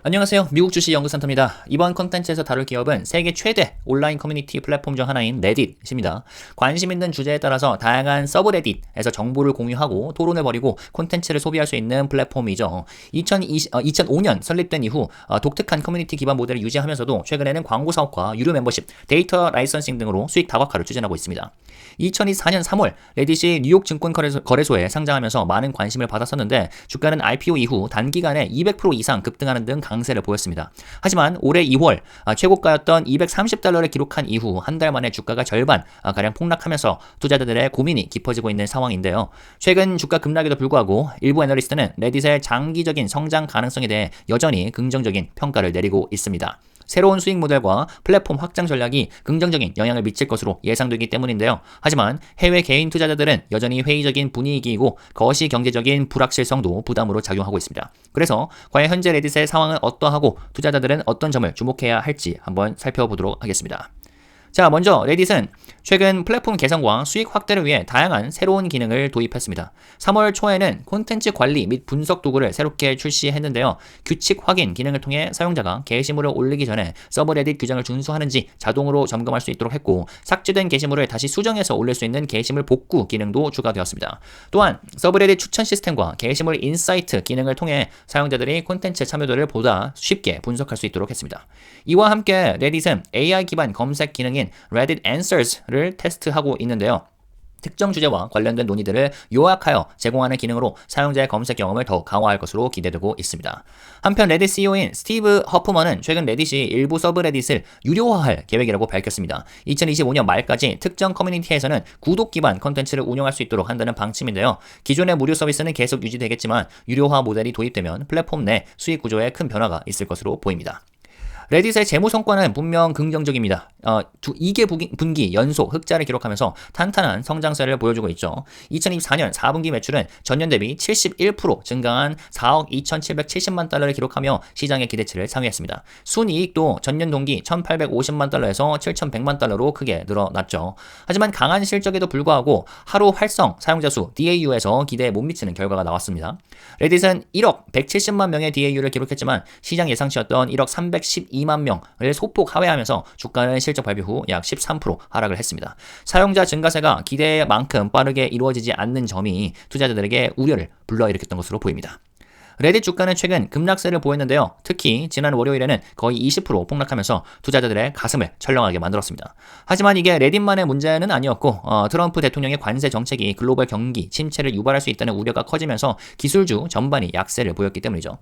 안녕하세요. 미국 주식 연구센터입니다. 이번 컨텐츠에서 다룰 기업은 세계 최대 온라인 커뮤니티 플랫폼 중 하나인 레딧입니다. 관심 있는 주제에 따라서 다양한 서브레딧에서 정보를 공유하고 토론을 벌이고 콘텐츠를 소비할 수 있는 플랫폼이죠. 2005년 설립된 이후 독특한 커뮤니티 기반 모델을 유지하면서도 최근에는 광고 사업과 유료 멤버십, 데이터 라이선싱 등으로 수익 다각화를 추진하고 있습니다. 2024년 3월 레딧이 뉴욕 증권거래소에 상장하면서 많은 관심을 받았었는데 주가는 IPO 이후 단기간에 200% 이상 급등하는 등 강세를 보였습니다. 하지만 올해 2월 최고가였던 $230를 기록한 이후 한 달 만에 주가가 절반 가량 폭락하면서 투자자들의 고민이 깊어지고 있는 상황인데요. 최근 주가 급락에도 불구하고 일부 애널리스트는 레딧의 장기적인 성장 가능성에 대해 여전히 긍정적인 평가를 내리고 있습니다. 새로운 수익 모델과 플랫폼 확장 전략이 긍정적인 영향을 미칠 것으로 예상되기 때문인데요. 하지만 해외 개인 투자자들은 여전히 회의적인 분위기이고 거시 경제적인 불확실성도 부담으로 작용하고 있습니다. 그래서 과연 현재 레딧의 상황은 어떠하고 투자자들은 어떤 점을 주목해야 할지 한번 살펴보도록 하겠습니다. 자, 먼저 레딧은 최근 플랫폼 개선과 수익 확대를 위해 다양한 새로운 기능을 도입했습니다. 3월 초에는 콘텐츠 관리 및 분석 도구를 새롭게 출시했는데요. 규칙 확인 기능을 통해 사용자가 게시물을 올리기 전에 서브레딧 규정을 준수하는지 자동으로 점검할 수 있도록 했고, 삭제된 게시물을 다시 수정해서 올릴 수 있는 게시물 복구 기능도 추가되었습니다. 또한 서브레딧 추천 시스템과 게시물 인사이트 기능을 통해 사용자들이 콘텐츠 참여도를 보다 쉽게 분석할 수 있도록 했습니다. 이와 함께 레딧은 AI 기반 검색 기능인 Reddit Answers를 테스트하고 있는데요. 특정 주제와 관련된 논의들을 요약하여 제공하는 기능으로 사용자의 검색 경험을 더 강화할 것으로 기대되고 있습니다. 한편 레딧 CEO인 스티브 허프먼은 최근 레딧이 일부 서브레딧을 유료화할 계획이라고 밝혔습니다. 2025년 말까지 특정 커뮤니티에서는 구독 기반 컨텐츠를 운영할 수 있도록 한다는 방침인데요. 기존의 무료 서비스는 계속 유지되겠지만 유료화 모델이 도입되면 플랫폼 내 수익 구조에 큰 변화가 있을 것으로 보입니다. 레딧의 재무 성과는 분명 긍정적입니다. 2개 분기 연속 흑자를 기록하면서 탄탄한 성장세를 보여주고 있죠. 2024년 4분기 매출은 전년 대비 71% 증가한 4억 2,770만 달러를 기록하며 시장의 기대치를 상회했습니다. 순이익도 전년 동기 1,850만 달러에서 7,100만 달러로 크게 늘어났죠. 하지만 강한 실적에도 불구하고 하루 활성 사용자 수 DAU에서 기대에 못 미치는 결과가 나왔습니다. 레딧은 1억 170만 명의 DAU를 기록했지만 시장 예상치였던 1억 312만 명을 소폭 하회하면서 주가는 실적 발표 후 약 13% 하락을 했습니다. 사용자 증가세가 기대만큼 빠르게 이루어지지 않는 점이 투자자들에게 우려를 불러일으켰던 것으로 보입니다. 레딧 주가는 최근 급락세를 보였는데요. 특히 지난 월요일에는 거의 20% 폭락하면서 투자자들의 가슴을 철렁하게 만들었습니다. 하지만 이게 레딧만의 문제는 아니었고 트럼프 대통령의 관세 정책이 글로벌 경기 침체를 유발할 수 있다는 우려가 커지면서 기술주 전반이 약세를 보였기 때문이죠.